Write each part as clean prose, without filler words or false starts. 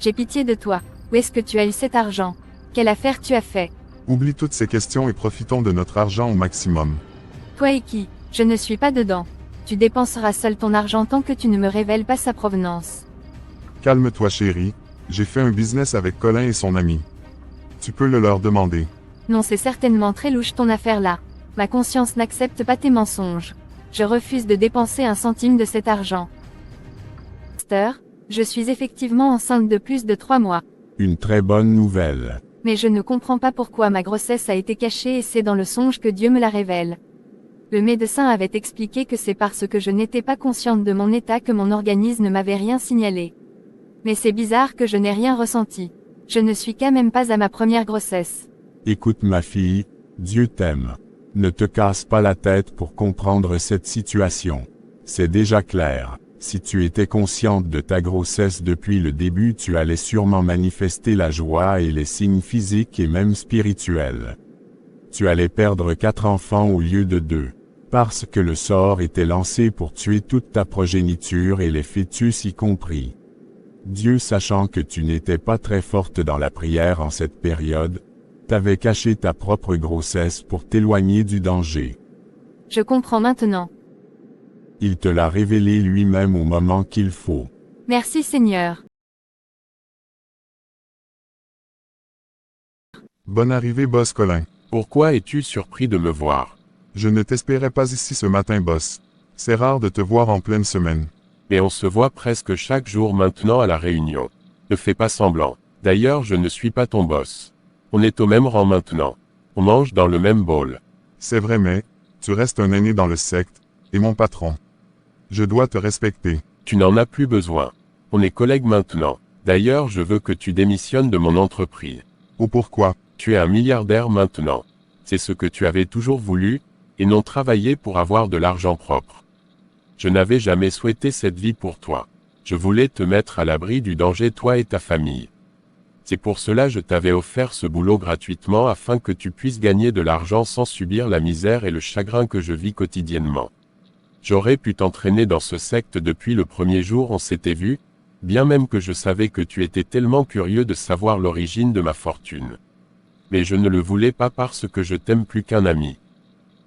J'ai pitié de toi. Où est-ce que tu as eu cet argent? Quelle affaire tu as fait? Oublie toutes ces questions et profitons de notre argent au maximum. Toi et qui? Je ne suis pas dedans. Tu dépenseras seul ton argent tant que tu ne me révèles pas sa provenance. Calme-toi chérie, j'ai fait un business avec Colin et son ami. Tu peux le leur demander. Non, c'est certainement très louche ton affaire là. Ma conscience n'accepte pas tes mensonges. Je refuse de dépenser un centime de cet argent. Esther, je suis effectivement enceinte de plus de 3 mois. Une très bonne nouvelle. Mais je ne comprends pas pourquoi ma grossesse a été cachée et c'est dans le songe que Dieu me la révèle. Le médecin avait expliqué que c'est parce que je n'étais pas consciente de mon état que mon organisme ne m'avait rien signalé. Mais c'est bizarre que je n'ai rien ressenti. Je ne suis quand même pas à ma première grossesse. Écoute ma fille, Dieu t'aime. Ne te casse pas la tête pour comprendre cette situation. C'est déjà clair. Si tu étais consciente de ta grossesse depuis le début, tu allais sûrement manifester la joie et les signes physiques et même spirituels. Tu allais perdre 4 enfants au lieu de 2. Parce que le sort était lancé pour tuer toute ta progéniture et les fœtus y compris. Dieu, sachant que tu n'étais pas très forte dans la prière en cette période, t'avait caché ta propre grossesse pour t'éloigner du danger. Je comprends maintenant. Il te l'a révélé lui-même au moment qu'il faut. Merci Seigneur. Bonne arrivée boss Colin. Pourquoi es-tu surpris de me voir? Je ne t'espérais pas ici ce matin boss. C'est rare de te voir en pleine semaine. Mais on se voit presque chaque jour maintenant à la réunion. Ne fais pas semblant. D'ailleurs, je ne suis pas ton boss. On est au même rang maintenant. On mange dans le même bol. C'est vrai mais, tu restes un aîné dans le secte, et mon patron. Je dois te respecter. Tu n'en as plus besoin. On est collègues maintenant. D'ailleurs, je veux que tu démissionnes de mon entreprise. Oh pourquoi? Tu es un milliardaire maintenant. C'est ce que tu avais toujours voulu, et non travailler pour avoir de l'argent propre. Je n'avais jamais souhaité cette vie pour toi. Je voulais te mettre à l'abri du danger toi et ta famille. C'est pour cela je t'avais offert ce boulot gratuitement afin que tu puisses gagner de l'argent sans subir la misère et le chagrin que je vis quotidiennement. J'aurais pu t'entraîner dans ce secte depuis le premier jour on s'était vu, bien même que je savais que tu étais tellement curieux de savoir l'origine de ma fortune. Mais je ne le voulais pas parce que je t'aime plus qu'un ami.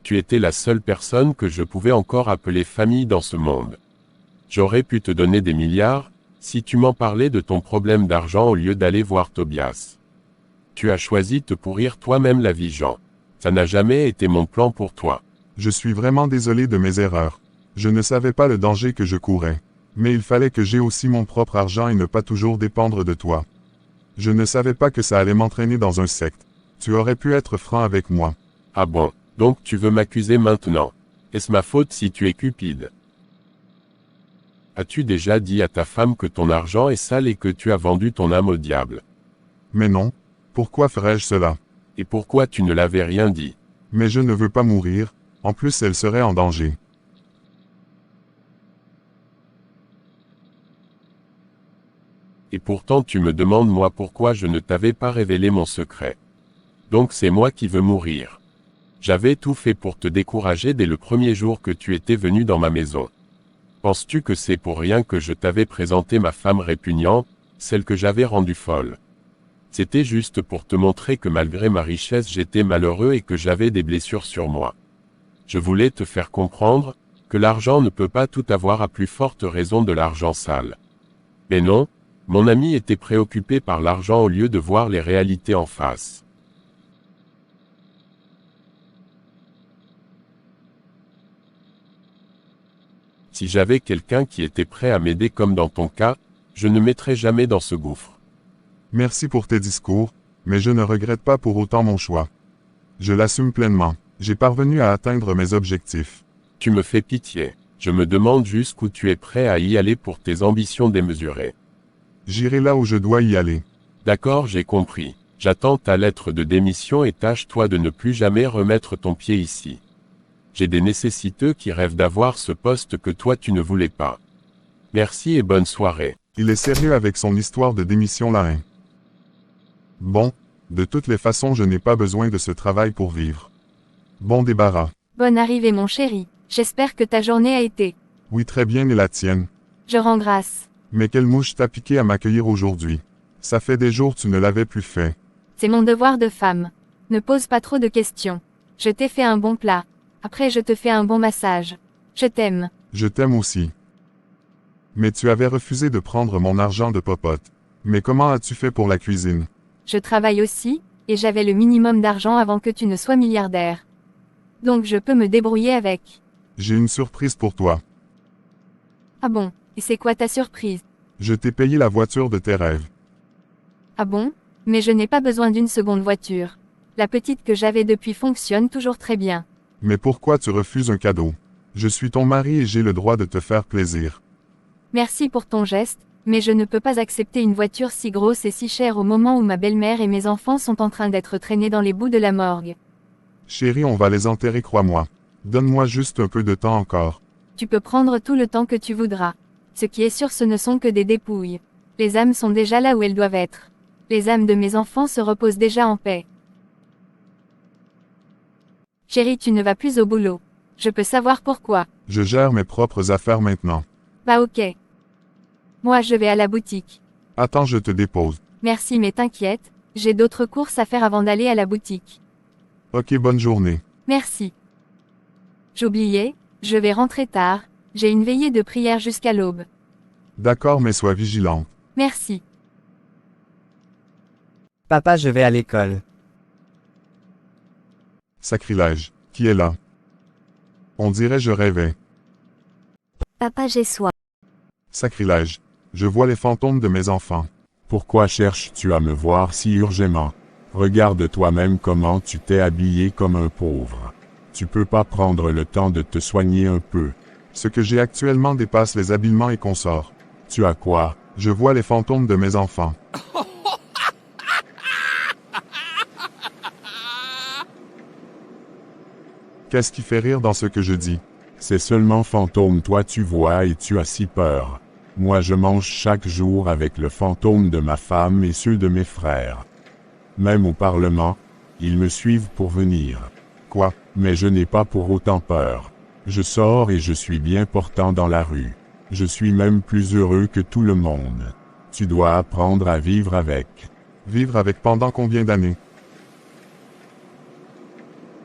Tu étais la seule personne que je pouvais encore appeler famille dans ce monde. J'aurais pu te donner des milliards, si tu m'en parlais de ton problème d'argent au lieu d'aller voir Tobias. Tu as choisi de te pourrir toi-même la vie, Jean. Ça n'a jamais été mon plan pour toi. Je suis vraiment désolé de mes erreurs. Je ne savais pas le danger que je courais. Mais il fallait que j'aie aussi mon propre argent et ne pas toujours dépendre de toi. Je ne savais pas que ça allait m'entraîner dans un secte. Tu aurais pu être franc avec moi. Ah bon, donc tu veux m'accuser maintenant? Est-ce ma faute si tu es cupide? As-tu déjà dit à ta femme que ton argent est sale et que tu as vendu ton âme au diable? Mais non. Pourquoi ferais-je cela? Et pourquoi tu ne l'avais rien dit? Mais je ne veux pas mourir. En plus elle serait en danger. Et pourtant tu me demandes moi pourquoi je ne t'avais pas révélé mon secret. Donc c'est moi qui veux mourir. J'avais tout fait pour te décourager dès le premier jour que tu étais venu dans ma maison. Penses-tu que c'est pour rien que je t'avais présenté ma femme répugnante, celle que j'avais rendue folle? C'était juste pour te montrer que malgré ma richesse j'étais malheureux et que j'avais des blessures sur moi. Je voulais te faire comprendre que l'argent ne peut pas tout avoir à plus forte raison de l'argent sale. Mais non, mon ami était préoccupé par l'argent au lieu de voir les réalités en face. Si j'avais quelqu'un qui était prêt à m'aider comme dans ton cas, je ne mettrais jamais dans ce gouffre. Merci pour tes discours, mais je ne regrette pas pour autant mon choix. Je l'assume pleinement. J'ai parvenu à atteindre mes objectifs. Tu me fais pitié. Je me demande jusqu'où tu es prêt à y aller pour tes ambitions démesurées. J'irai là où je dois y aller. D'accord, j'ai compris. J'attends ta lettre de démission et tâche-toi de ne plus jamais remettre ton pied ici. J'ai des nécessiteux qui rêvent d'avoir ce poste que toi tu ne voulais pas. Merci et bonne soirée. Il est sérieux avec son histoire de démission là, hein. Bon, de toutes les façons je n'ai pas besoin de ce travail pour vivre. Bon débarras. Bonne arrivée mon chéri. J'espère que ta journée a été. Oui très bien et la tienne. Je rends grâce. Mais quelle mouche t'a piqué à m'accueillir aujourd'hui? Ça fait des jours tu ne l'avais plus fait. C'est mon devoir de femme. Ne pose pas trop de questions. Je t'ai fait un bon plat. Après je te fais un bon massage. Je t'aime. Je t'aime aussi. Mais tu avais refusé de prendre mon argent de popote. Mais comment as-tu fait pour la cuisine? Je travaille aussi, et j'avais le minimum d'argent avant que tu ne sois milliardaire. Donc je peux me débrouiller avec. J'ai une surprise pour toi. Ah bon, et c'est quoi ta surprise? Je t'ai payé la voiture de tes rêves. Ah bon? Mais je n'ai pas besoin d'une seconde voiture. La petite que j'avais depuis fonctionne toujours très bien. Mais pourquoi tu refuses un cadeau? Je suis ton mari et j'ai le droit de te faire plaisir. Merci pour ton geste, mais je ne peux pas accepter une voiture si grosse et si chère au moment où ma belle-mère et mes enfants sont en train d'être traînés dans les boues de la morgue. Chérie, on va les enterrer, crois-moi. Donne-moi juste un peu de temps encore. Tu peux prendre tout le temps que tu voudras. Ce qui est sûr, ce ne sont que des dépouilles. Les âmes sont déjà là où elles doivent être. Les âmes de mes enfants se reposent déjà en paix. Chérie, tu ne vas plus au boulot. Je peux savoir pourquoi. Je gère mes propres affaires maintenant. Bah ok. Moi je vais à la boutique. Attends, je te dépose. Merci mais t'inquiète, j'ai d'autres courses à faire avant d'aller à la boutique. Ok, bonne journée. Merci. J'oubliais, je vais rentrer tard, j'ai une veillée de prière jusqu'à l'aube. D'accord, mais sois vigilante. Merci. Papa, je vais à l'école. Sacrilège. Qui est là? On dirait je rêvais. Papa, j'ai soif. Sacrilège. Je vois les fantômes de mes enfants. Pourquoi cherches-tu à me voir si urgemment? Regarde toi-même comment tu t'es habillé comme un pauvre. Tu peux pas prendre le temps de te soigner un peu. Ce que j'ai actuellement dépasse les habillements et consorts. Tu as quoi? Je vois les fantômes de mes enfants. Qu'est-ce qui fait rire dans ce que je dis? C'est seulement fantôme toi tu vois et tu as si peur. Moi je mange chaque jour avec le fantôme de ma femme et ceux de mes frères. Même au Parlement, ils me suivent pour venir. Quoi? Mais je n'ai pas pour autant peur. Je sors et je suis bien portant dans la rue. Je suis même plus heureux que tout le monde. Tu dois apprendre à vivre avec. Vivre avec pendant combien d'années?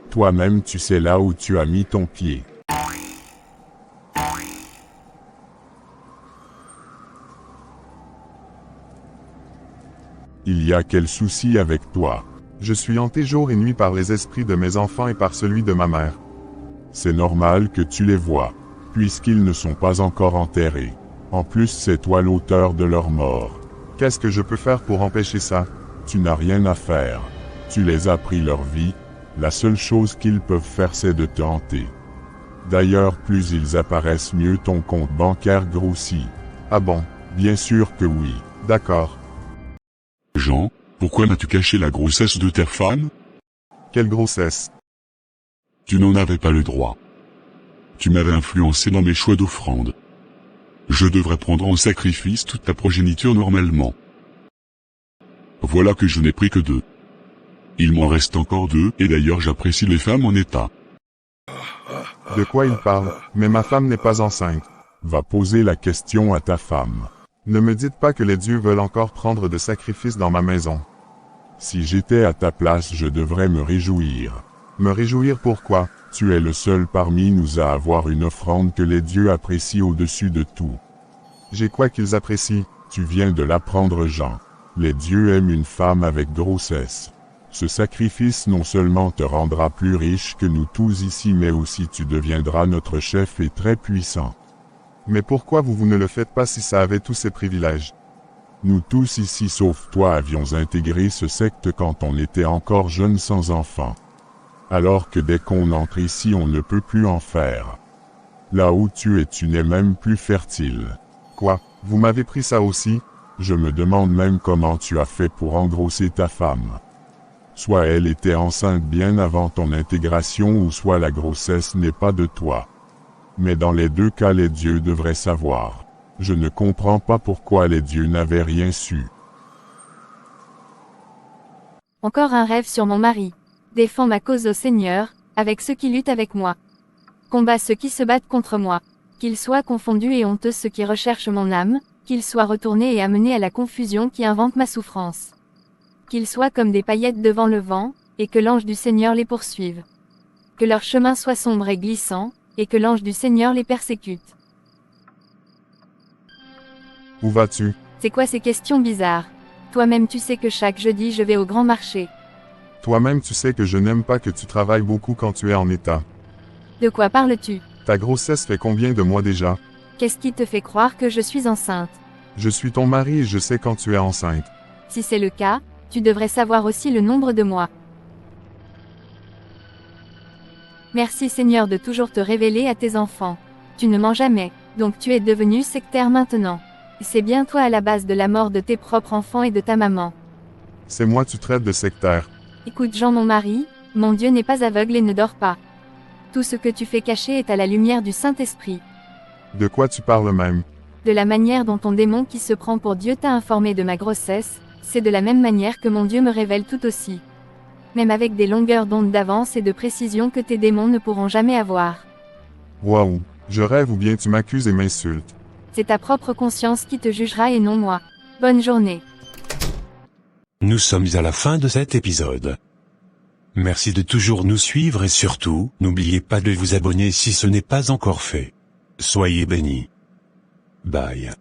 Toi-même tu sais là où tu as mis ton pied. Il y a quel souci avec toi? Je suis hanté jour et nuit par les esprits de mes enfants et par celui de ma mère. C'est normal que tu les vois, puisqu'ils ne sont pas encore enterrés. En plus c'est toi l'auteur de leur mort. Qu'est-ce que je peux faire pour empêcher ça? Tu n'as rien à faire. Tu les as pris leur vie. La seule chose qu'ils peuvent faire c'est de te hanter. D'ailleurs plus ils apparaissent mieux ton compte bancaire grossit. Ah bon? Bien sûr que oui. D'accord. Jean, pourquoi m'as-tu caché la grossesse de ta femme? Quelle grossesse? Tu n'en avais pas le droit. Tu m'avais influencé dans mes choix d'offrande. Je devrais prendre en sacrifice toute ta progéniture normalement. Voilà que je n'ai pris que 2. Il m'en reste encore 2, et d'ailleurs j'apprécie les femmes en état. De quoi il parle? Mais ma femme n'est pas enceinte. Va poser la question à ta femme. Ne me dites pas que les dieux veulent encore prendre de sacrifices dans ma maison. Si j'étais à ta place je devrais me réjouir. Me réjouir pourquoi? Tu es le seul parmi nous à avoir une offrande que les dieux apprécient au-dessus de tout. J'ai quoi qu'ils apprécient? Tu viens de l'apprendre Jean. Les dieux aiment une femme avec grossesse. Ce sacrifice non seulement te rendra plus riche que nous tous ici mais aussi tu deviendras notre chef et très puissant. Mais pourquoi vous ne le faites pas si ça avait tous ces privilèges? Nous tous ici sauf toi avions intégré ce secte quand on était encore jeunes sans enfants. Alors que dès qu'on entre ici on ne peut plus en faire. Là où tu es tu n'es même plus fertile. Quoi? Vous m'avez pris ça aussi? Je me demande même comment tu as fait pour engrosser ta femme. Soit elle était enceinte bien avant ton intégration ou soit la grossesse n'est pas de toi. Mais dans les deux cas les dieux devraient savoir. Je ne comprends pas pourquoi les dieux n'avaient rien su. Encore un rêve sur mon mari. Défends ma cause au Seigneur, avec ceux qui luttent avec moi. Combat ceux qui se battent contre moi. Qu'ils soient confondus et honteux ceux qui recherchent mon âme, Qu'ils soient retournés et amenés à la confusion qui invente ma souffrance. Qu'ils soient comme des paillettes devant le vent, et que l'ange du Seigneur les poursuive. Que leur chemin soit sombre et glissant, et que l'ange du Seigneur les persécute. Où vas-tu? C'est quoi ces questions bizarres? Toi-même tu sais que chaque jeudi je vais au grand marché. Toi-même tu sais que je n'aime pas que tu travailles beaucoup quand tu es en état. De quoi parles-tu? Ta grossesse fait combien de mois déjà? Qu'est-ce qui te fait croire que je suis enceinte? Je suis ton mari et je sais quand tu es enceinte. Si c'est le cas, tu devrais savoir aussi le nombre de mois. Merci Seigneur de toujours te révéler à tes enfants. Tu ne mens jamais, donc tu es devenu sectaire maintenant. C'est bien toi à la base de la mort de tes propres enfants et de ta maman. C'est moi tu traites de sectaire. Écoute Jean mon mari, mon Dieu n'est pas aveugle et ne dort pas. Tout ce que tu fais cacher est à la lumière du Saint-Esprit. De quoi tu parles même? De la manière dont ton démon qui se prend pour Dieu t'a informé de ma grossesse, c'est de la même manière que mon Dieu me révèle tout aussi. Même avec des longueurs d'onde d'avance et de précision que tes démons ne pourront jamais avoir. Waouh, je rêve ou bien tu m'accuses et m'insultes. C'est ta propre conscience qui te jugera et non moi. Bonne journée. Nous sommes à la fin de cet épisode. Merci de toujours nous suivre et surtout, n'oubliez pas de vous abonner si ce n'est pas encore fait. Soyez bénis. Bye.